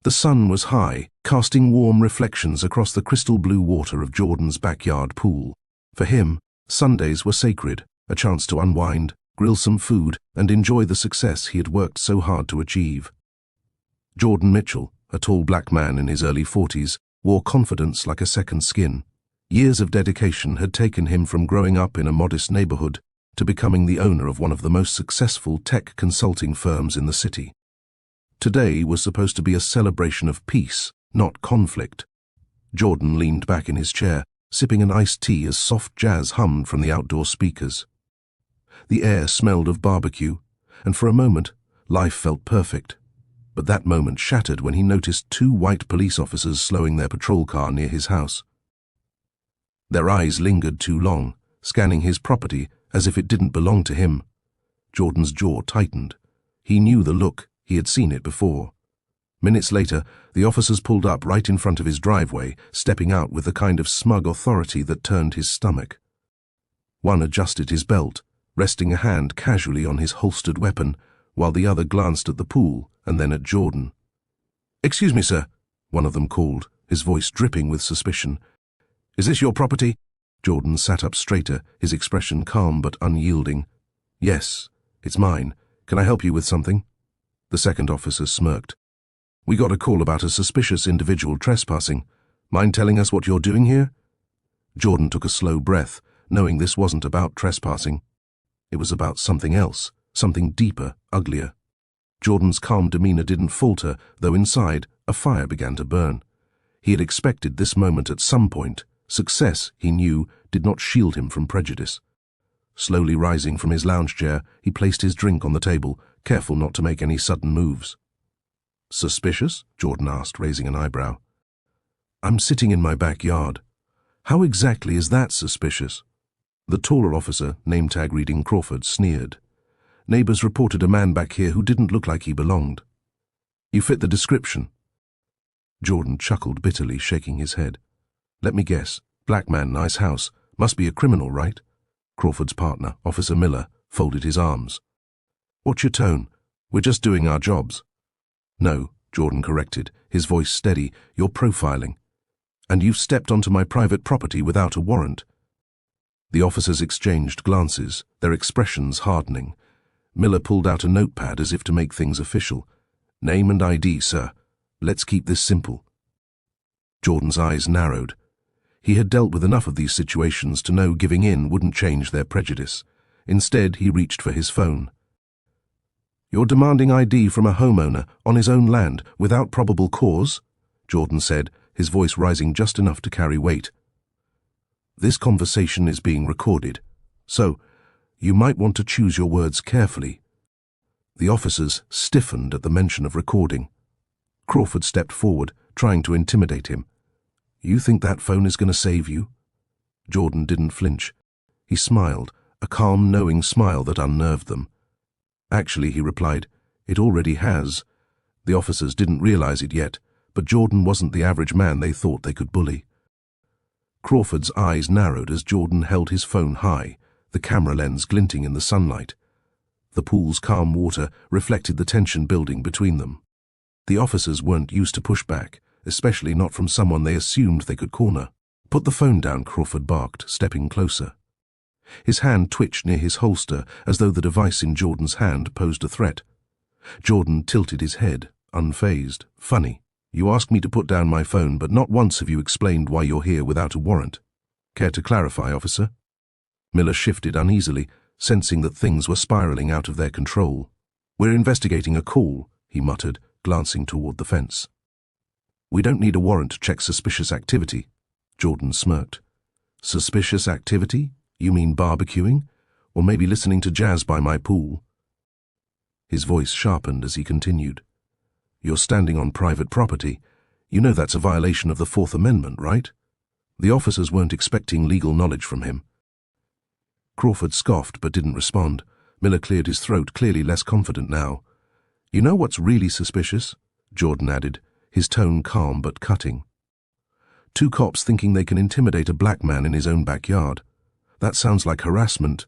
The sun was high, casting warm reflections across the crystal blue water of Jordan's backyard pool. For him, Sundays were sacred, a chance to unwind, grill some food, and enjoy the success he had worked so hard to achieve. Jordan Mitchell, a tall black man in his early 40s, wore confidence like a second skin. Years of dedication had taken him from growing up in a modest neighborhood to becoming the owner of one of the most successful tech consulting firms in the city. Today was supposed to be a celebration of peace, not conflict. Jordan leaned back in his chair, sipping an iced tea as soft jazz hummed from the outdoor speakers. The air smelled of barbecue, and for a moment, life felt perfect. But that moment shattered when he noticed two white police officers slowing their patrol car near his house. Their eyes lingered too long, scanning his property as if it didn't belong to him. Jordan's jaw tightened. He knew the look. He had seen it before. Minutes later, the officers pulled up right in front of his driveway, stepping out with the kind of smug authority that turned his stomach. One adjusted his belt, resting a hand casually on his holstered weapon, while the other glanced at the pool and then at Jordan. "Excuse me, sir," one of them called, his voice dripping with suspicion. "Is this your property?" Jordan sat up straighter, his expression calm but unyielding. "Yes, it's mine. Can I help you with something?" The second officer smirked. "We got a call about a suspicious individual trespassing. Mind telling us what you're doing here?" Jordan took a slow breath, knowing this wasn't about trespassing. It was about something else, something deeper, uglier. Jordan's calm demeanor didn't falter, though inside, a fire began to burn. He had expected this moment at some point. Success, he knew, did not shield him from prejudice. Slowly rising from his lounge chair, he placed his drink on the table, careful not to make any sudden moves. "Suspicious?" Jordan asked, raising an eyebrow. "I'm sitting in my backyard. How exactly is that suspicious?" The taller officer, name tag reading Crawford, sneered. "Neighbors reported a man back here who didn't look like he belonged." "You fit the description." Jordan chuckled bitterly, shaking his head. "Let me guess. Black man, nice house. Must be a criminal, right?" Crawford's partner, Officer Miller, folded his arms. "What's your tone? We're just doing our jobs." "No," Jordan corrected, his voice steady, "you're profiling. And you've stepped onto my private property without a warrant." The officers exchanged glances, their expressions hardening. Miller pulled out a notepad as if to make things official. "Name and ID, sir. Let's keep this simple." Jordan's eyes narrowed. He had dealt with enough of these situations to know giving in wouldn't change their prejudice. Instead, he reached for his phone. "You're demanding ID from a homeowner on his own land without probable cause?" Jordan said, his voice rising just enough to carry weight. "This conversation is being recorded, so you might want to choose your words carefully." The officers stiffened at the mention of recording. Crawford stepped forward, trying to intimidate him. "You think that phone is going to save you?" Jordan didn't flinch. He smiled, a calm, knowing smile that unnerved them. "Actually," he replied, "it already has." The officers didn't realize it yet, but Jordan wasn't the average man they thought they could bully. Crawford's eyes narrowed as Jordan held his phone high, the camera lens glinting in the sunlight. The pool's calm water reflected the tension building between them. The officers weren't used to pushback, especially not from someone they assumed they could corner. "Put the phone down," Crawford barked, stepping closer. His hand twitched near his holster as though the device in Jordan's hand posed a threat. Jordan tilted his head, unfazed. "Funny. You asked me to put down my phone, but not once have you explained why you're here without a warrant. Care to clarify, officer?" Miller shifted uneasily, sensing that things were spiraling out of their control. "We're investigating a call," he muttered, glancing toward the fence. "We don't need a warrant to check suspicious activity," Jordan smirked. "Suspicious activity? You mean barbecuing? Or maybe listening to jazz by my pool?" His voice sharpened as he continued. "You're standing on private property. You know that's a violation of the Fourth Amendment, right?" The officers weren't expecting legal knowledge from him. Crawford scoffed but didn't respond. Miller cleared his throat, clearly less confident now. "You know what's really suspicious?" Jordan added, his tone calm but cutting. "Two cops thinking they can intimidate a black man in his own backyard. That sounds like harassment."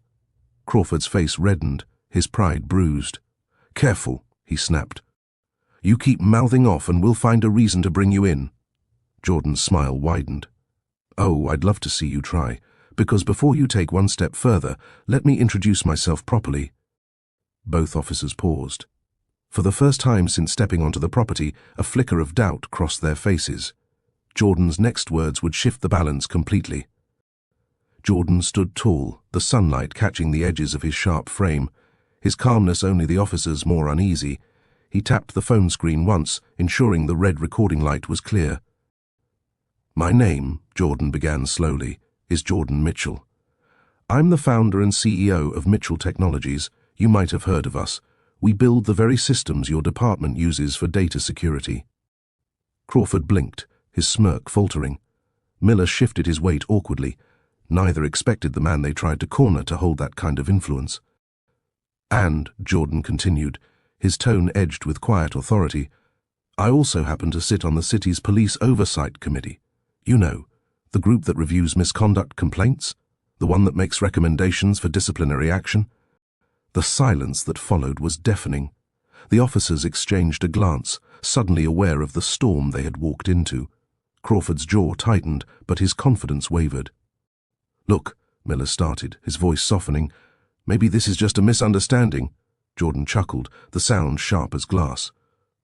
Crawford's face reddened, his pride bruised. "Careful," he snapped. You keep mouthing off and we'll find a reason to bring you in." Jordan's smile widened. "Oh, I'd love to see you try, because before you take one step further, let me introduce myself properly." Both officers paused. For the first time since stepping onto the property, a flicker of doubt crossed their faces. Jordan's next words would shift the balance completely. Jordan stood tall, the sunlight catching the edges of his sharp frame, his calmness only the officers more uneasy. He tapped the phone screen once, ensuring the red recording light was clear. "My name," Jordan began slowly, "is Jordan Mitchell. I'm the founder and CEO of Mitchell Technologies. You might have heard of us. We build the very systems your department uses for data security." Crawford blinked, his smirk faltering. Miller shifted his weight awkwardly. Neither expected the man they tried to corner to hold that kind of influence. "And," Jordan continued, his tone edged with quiet authority, "I also happen to sit on the city's police oversight committee. You know, the group that reviews misconduct complaints, the one that makes recommendations for disciplinary action." The silence that followed was deafening. The officers exchanged a glance, suddenly aware of the storm they had walked into. Crawford's jaw tightened, but his confidence wavered. "Look," Miller started, his voice softening, "maybe this is just a misunderstanding." Jordan chuckled, the sound sharp as glass.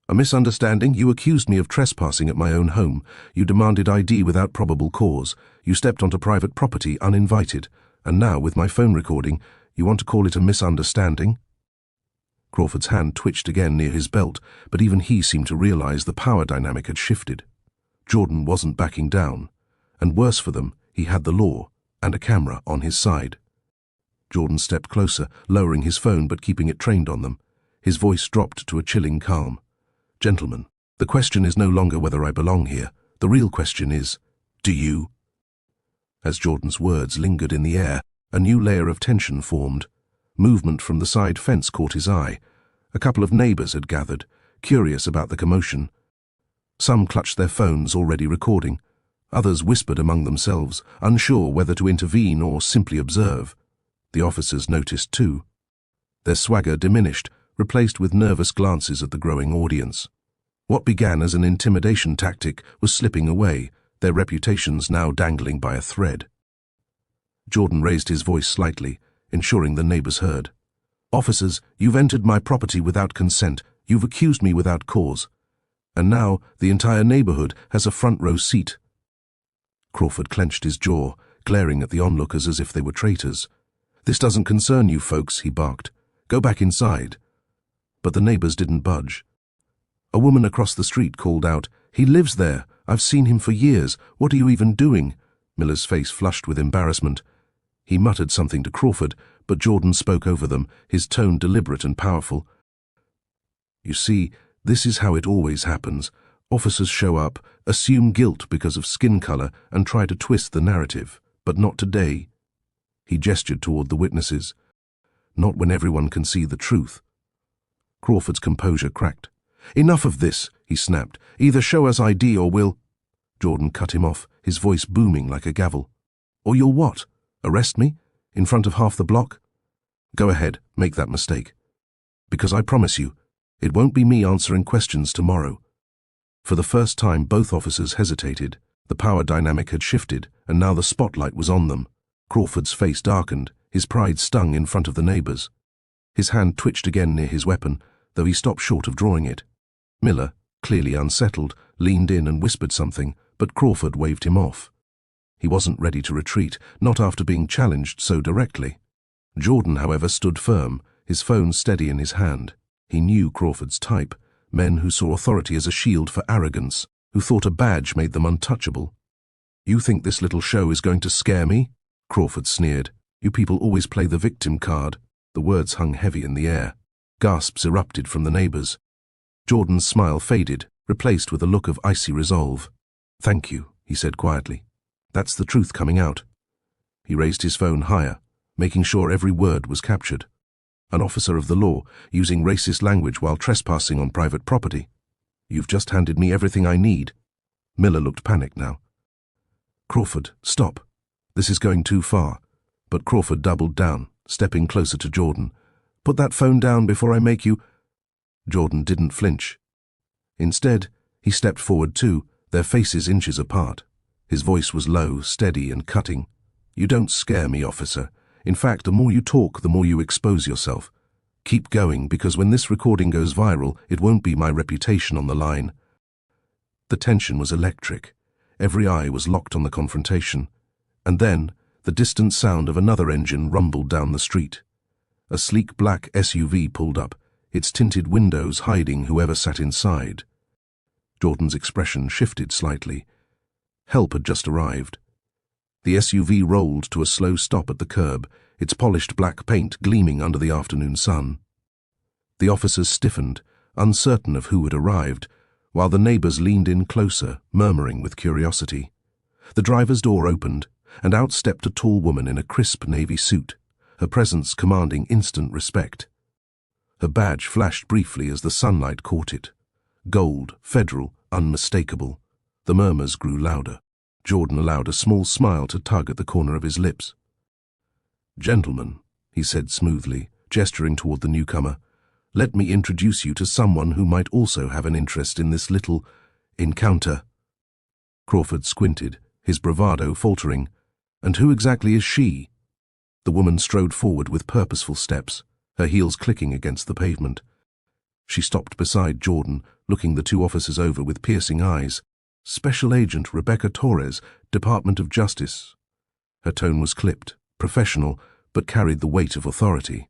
"A misunderstanding? You accused me of trespassing at my own home. You demanded ID without probable cause. You stepped onto private property uninvited. And now, with my phone recording, you want to call it a misunderstanding?" Crawford's hand twitched again near his belt, but even he seemed to realize the power dynamic had shifted. Jordan wasn't backing down. And worse for them, he had the law and a camera on his side. Jordan stepped closer, lowering his phone but keeping it trained on them. His voice dropped to a chilling calm. "Gentlemen, the question is no longer whether I belong here. The real question is, do you?" As Jordan's words lingered in the air, a new layer of tension formed. Movement from the side fence caught his eye. A couple of neighbors had gathered, curious about the commotion. Some clutched their phones, already recording. Others whispered among themselves, unsure whether to intervene or simply observe. The officers noticed too. Their swagger diminished, replaced with nervous glances at the growing audience. What began as an intimidation tactic was slipping away, their reputations now dangling by a thread. Jordan raised his voice slightly, ensuring the neighbors heard. "Officers, you've entered my property without consent. You've accused me without cause. And now the entire neighborhood has a front row seat." Crawford clenched his jaw, glaring at the onlookers as if they were traitors. "This doesn't concern you folks," he barked. "Go back inside." But the neighbors didn't budge. A woman across the street called out, "He lives there. I've seen him for years. What are you even doing?" Miller's face flushed with embarrassment. He muttered something to Crawford, but Jordan spoke over them, his tone deliberate and powerful. "You see, this is how it always happens. Officers show up, assume guilt because of skin color, and try to twist the narrative. But not today." He gestured toward the witnesses. "Not when everyone can see the truth." Crawford's composure cracked. "Enough of this," he snapped. "Either show us ID or we'll—" Jordan cut him off, his voice booming like a gavel. "Or you'll what? Arrest me? In front of half the block? Go ahead, make that mistake. Because I promise you, it won't be me answering questions tomorrow." For the first time, both officers hesitated. The power dynamic had shifted, and now the spotlight was on them. Crawford's face darkened, his pride stung in front of the neighbors. His hand twitched again near his weapon, though he stopped short of drawing it. Miller, clearly unsettled, leaned in and whispered something, but Crawford waved him off. He wasn't ready to retreat, not after being challenged so directly. Jordan, however, stood firm, his phone steady in his hand. He knew Crawford's type, men who saw authority as a shield for arrogance, who thought a badge made them untouchable. "You think this little show is going to scare me?" Crawford sneered. "You people always play the victim card." The words hung heavy in the air. Gasps erupted from the neighbors. Jordan's smile faded, replaced with a look of icy resolve. "Thank you," he said quietly. "That's the truth coming out." He raised his phone higher, making sure every word was captured. "An officer of the law, using racist language while trespassing on private property. You've just handed me everything I need." Miller looked panicked now. "Crawford, stop. This is going too far." But Crawford doubled down, stepping closer to Jordan. "Put that phone down before I make you—" Jordan didn't flinch. Instead, he stepped forward too, their faces inches apart. His voice was low, steady, and cutting. "You don't scare me, officer. In fact, the more you talk, the more you expose yourself. Keep going, because when this recording goes viral, it won't be my reputation on the line." The tension was electric. Every eye was locked on the confrontation. And then, the distant sound of another engine rumbled down the street. A sleek black SUV pulled up, its tinted windows hiding whoever sat inside. Jordan's expression shifted slightly. Help had just arrived. The SUV rolled to a slow stop at the curb, its polished black paint gleaming under the afternoon sun. The officers stiffened, uncertain of who had arrived, while the neighbors leaned in closer, murmuring with curiosity. The driver's door opened, and out stepped a tall woman in a crisp navy suit, her presence commanding instant respect. Her badge flashed briefly as the sunlight caught it. Gold, federal, unmistakable. The murmurs grew louder. Jordan allowed a small smile to tug at the corner of his lips. "Gentlemen," he said smoothly, gesturing toward the newcomer, "let me introduce you to someone who might also have an interest in this little encounter." Crawford squinted, his bravado faltering. "And who exactly is she?" The woman strode forward with purposeful steps, her heels clicking against the pavement. She stopped beside Jordan, looking the two officers over with piercing eyes. "Special Agent Rebecca Torres, Department of Justice." Her tone was clipped, professional, but carried the weight of authority.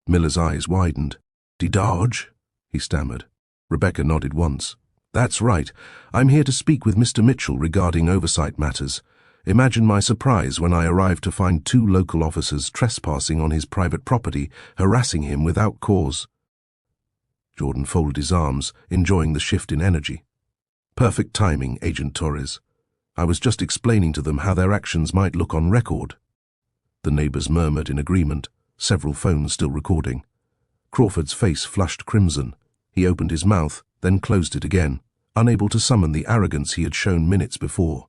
Miller's eyes widened. "Dodge?" he stammered. Rebecca nodded once. "That's right. I'm here to speak with Mr. Mitchell regarding oversight matters. Imagine my surprise when I arrived to find 2 local officers trespassing on his private property, harassing him without cause." Jordan folded his arms, enjoying the shift in energy. "Perfect timing, Agent Torres. I was just explaining to them how their actions might look on record." The neighbors murmured in agreement, several phones still recording. Crawford's face flushed crimson. He opened his mouth, then closed it again, unable to summon the arrogance he had shown minutes before.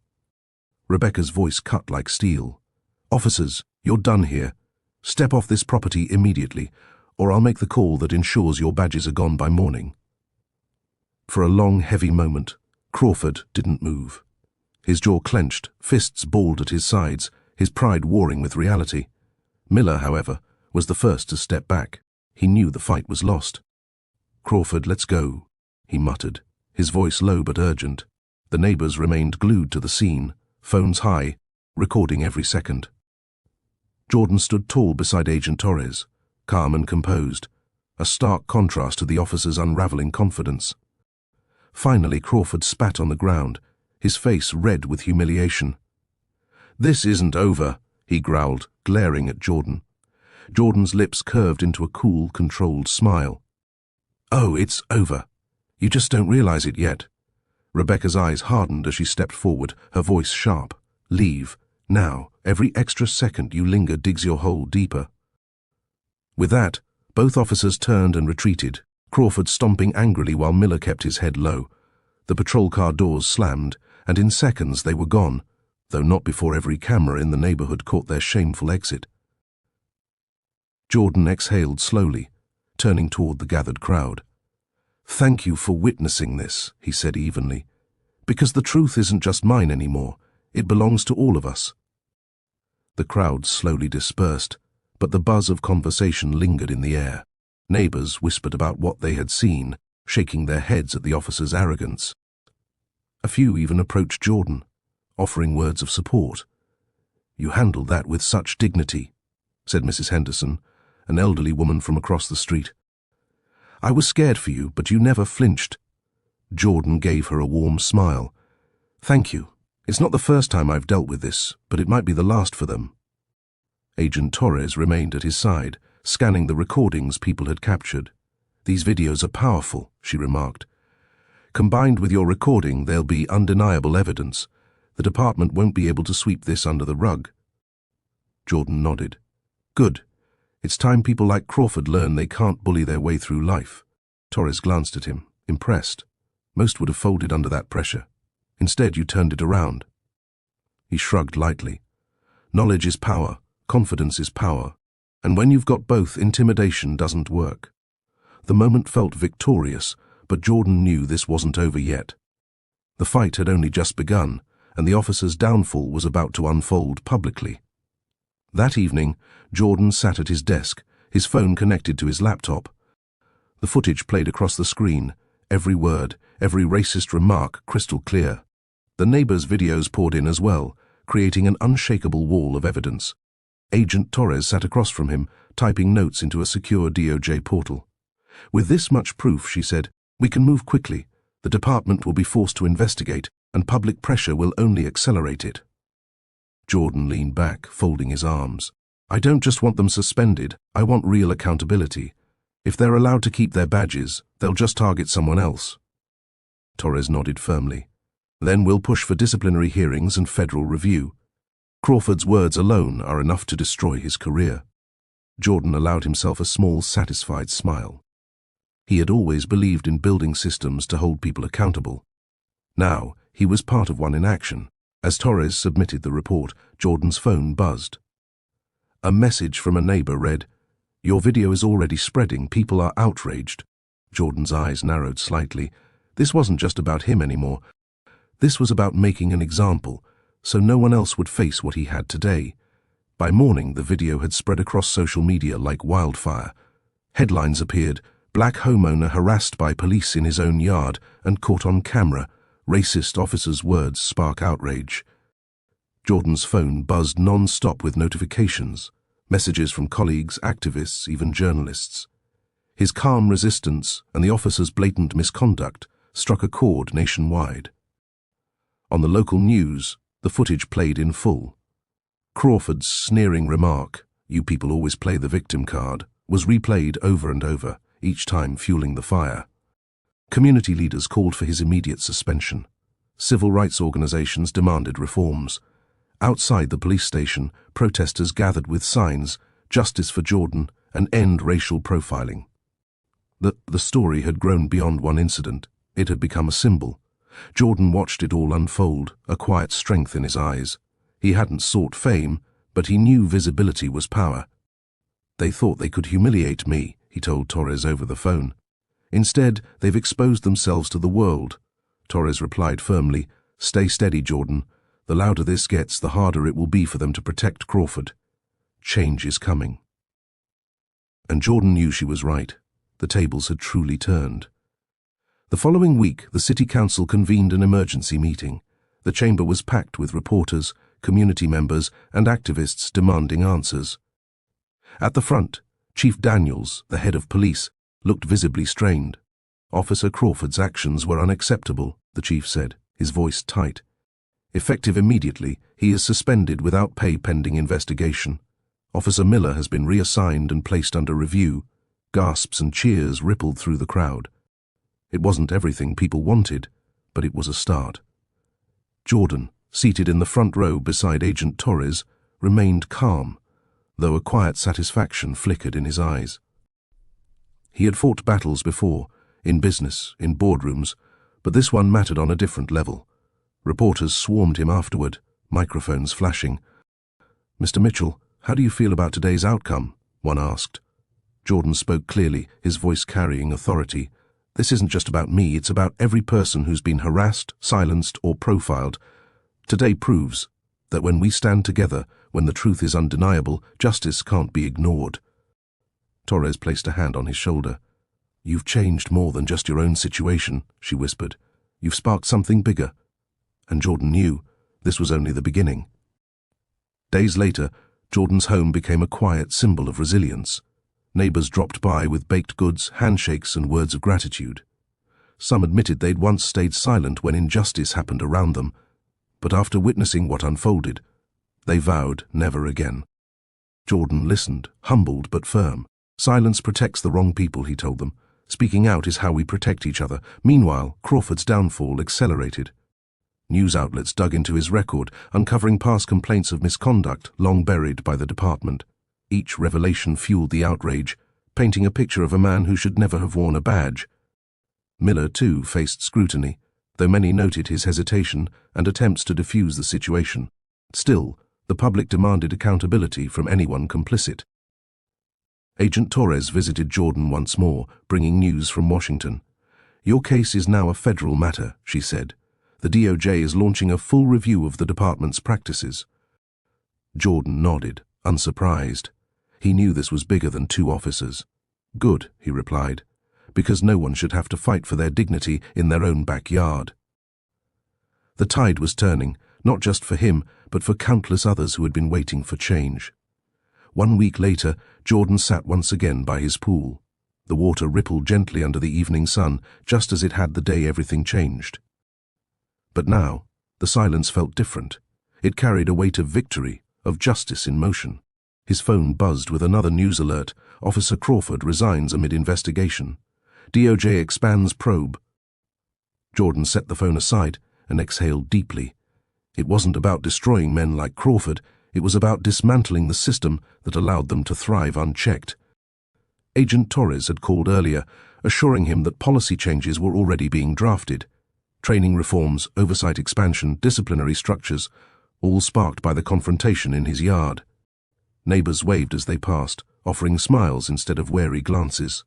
Rebecca's voice cut like steel. "Officers, you're done here. Step off this property immediately, or I'll make the call that ensures your badges are gone by morning." For a long, heavy moment, Crawford didn't move. His jaw clenched, fists balled at his sides, his pride warring with reality. Miller, however, was the first to step back. He knew the fight was lost. "Crawford, let's go," he muttered, his voice low but urgent. The neighbors remained glued to the scene, phones high, recording every second. Jordan stood tall beside Agent Torres, calm and composed, a stark contrast to the officer's unraveling confidence. Finally, Crawford spat on the ground, his face red with humiliation. "This isn't over," he growled, glaring at Jordan. Jordan's lips curved into a cool, controlled smile. "Oh, it's over. You just don't realize it yet." Rebecca's eyes hardened as she stepped forward, her voice sharp. "Leave. Now. Every extra second you linger digs your hole deeper." With that, both officers turned and retreated, Crawford stomping angrily while Miller kept his head low. The patrol car doors slammed, and in seconds they were gone, though not before every camera in the neighborhood caught their shameful exit. Jordan exhaled slowly, turning toward the gathered crowd. "Thank you for witnessing this," he said evenly, "because the truth isn't just mine anymore. It belongs to all of us." The crowd slowly dispersed, but the buzz of conversation lingered in the air. Neighbors whispered about what they had seen, shaking their heads at the officer's arrogance. A few even approached Jordan, offering words of support. "You handled that with such dignity," said Mrs. Henderson, an elderly woman from across the street. "I was scared for you, but you never flinched." Jordan gave her a warm smile. "Thank you. It's not the first time I've dealt with this, but it might be the last for them." Agent Torres remained at his side, scanning the recordings people had captured. "These videos are powerful," she remarked. "Combined with your recording, they'll be undeniable evidence. The department won't be able to sweep this under the rug." Jordan nodded. "Good. It's time people like Crawford learn they can't bully their way through life." Torres glanced at him, impressed. Most would have folded under that pressure. Instead, you turned it around. He shrugged lightly. "Knowledge is power, confidence is power, and when you've got both, intimidation doesn't work." The moment felt victorious, But Jordan knew this wasn't over yet. The fight had only just begun, and the officer's downfall was about to unfold publicly. That evening, Jordan sat at his desk, his phone connected to his laptop. The footage played across the screen, every word, every racist remark crystal clear. The neighbors' videos poured in as well, creating an unshakable wall of evidence. Agent Torres sat across from him, typing notes into a secure DOJ portal. "With this much proof," she said, "we can move quickly. The department will be forced to investigate, and public pressure will only accelerate it." Jordan leaned back, folding his arms. "I don't just want them suspended, I want real accountability. If they're allowed to keep their badges, they'll just target someone else." Torres nodded firmly. "Then we'll push for disciplinary hearings and federal review. Crawford's words alone are enough to destroy his career." Jordan allowed himself a small, satisfied smile. He had always believed in building systems to hold people accountable. Now, he was part of one in action. As Torres submitted the report, Jordan's phone buzzed. A message from a neighbor read, "Your video is already spreading. People are outraged." Jordan's eyes narrowed slightly. This wasn't just about him anymore. This was about making an example, so no one else would face what he had today. By morning, the video had spread across social media like wildfire. Headlines appeared: "Black homeowner harassed by police in his own yard and caught on camera. Racist officer's words spark outrage." Jordan's phone buzzed non-stop with notifications, messages from colleagues, activists, even journalists. His calm resistance and the officer's blatant misconduct struck a chord nationwide. On the local news, the footage played in full. Crawford's sneering remark, "You people always play the victim card," was replayed over and over, each time fueling the fire. Community leaders called for his immediate suspension. Civil rights organizations demanded reforms. Outside the police station, protesters gathered with signs, "Justice for Jordan," and "End racial profiling." The story had grown beyond one incident. It had become a symbol. Jordan watched it all unfold, a quiet strength in his eyes. He hadn't sought fame, but he knew visibility was power. "They thought they could humiliate me," he told Torres over the phone. "Instead, they've exposed themselves to the world." Torres replied firmly, "Stay steady, Jordan. The louder this gets, the harder it will be for them to protect Crawford. Change is coming." And Jordan knew she was right. The tables had truly turned. The following week, the city council convened an emergency meeting. The chamber was packed with reporters, community members, and activists demanding answers. At the front, Chief Daniels, the head of police, looked visibly strained. "Officer Crawford's actions were unacceptable," the chief said, his voice tight. "Effective immediately, he is suspended without pay pending investigation. Officer Miller has been reassigned and placed under review." Gasps and cheers rippled through the crowd. It wasn't everything people wanted, but it was a start. Jordan, seated in the front row beside Agent Torres, remained calm, though a quiet satisfaction flickered in his eyes. He had fought battles before, in business, in boardrooms, but this one mattered on a different level. Reporters swarmed him afterward, microphones flashing. "Mr. Mitchell, how do you feel about today's outcome?" one asked. Jordan spoke clearly, his voice carrying authority. "This isn't just about me, it's about every person who's been harassed, silenced, or profiled. Today proves that when we stand together, when the truth is undeniable, justice can't be ignored." Torres placed a hand on his shoulder. "You've changed more than just your own situation," she whispered. "You've sparked something bigger." And Jordan knew this was only the beginning. Days later, Jordan's home became a quiet symbol of resilience. Neighbors dropped by with baked goods, handshakes, and words of gratitude. Some admitted they'd once stayed silent when injustice happened around them, but after witnessing what unfolded, they vowed never again. Jordan listened, humbled but firm. "Silence protects the wrong people," he told them. "Speaking out is how we protect each other." Meanwhile, Crawford's downfall accelerated. News outlets dug into his record, uncovering past complaints of misconduct long buried by the department. Each revelation fueled the outrage, painting a picture of a man who should never have worn a badge. Miller, too, faced scrutiny, though many noted his hesitation and attempts to defuse the situation. Still, the public demanded accountability from anyone complicit. Agent Torres visited Jordan once more, bringing news from Washington. "Your case is now a federal matter," she said. "The DOJ is launching a full review of the department's practices." Jordan nodded, unsurprised. He knew this was bigger than 2 officers. "Good," he replied, "because no one should have to fight for their dignity in their own backyard." The tide was turning, not just for him, but for countless others who had been waiting for change. 1 week later, Jordan sat once again by his pool. The water rippled gently under the evening sun, just as it had the day everything changed. But now, the silence felt different. It carried a weight of victory, of justice in motion. His phone buzzed with another news alert. "Officer Crawford resigns amid investigation. DOJ expands probe." Jordan set the phone aside and exhaled deeply. It wasn't about destroying men like Crawford. It was about dismantling the system that allowed them to thrive unchecked. Agent Torres had called earlier, assuring him that policy changes were already being drafted. Training reforms, oversight expansion, disciplinary structures, all sparked by the confrontation in his yard. Neighbors waved as they passed, offering smiles instead of wary glances.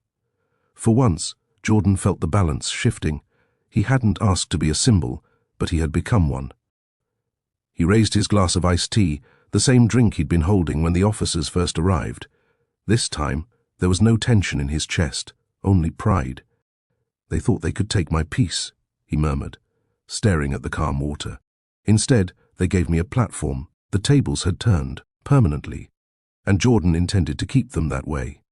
For once, Jordan felt the balance shifting. He hadn't asked to be a symbol, but he had become one. He raised his glass of iced tea, the same drink he'd been holding when the officers first arrived. This time, there was no tension in his chest, only pride. "They thought they could take my peace," he murmured, staring at the calm water. "Instead, they gave me a platform. The tables had turned, permanently, and Jordan intended to keep them that way."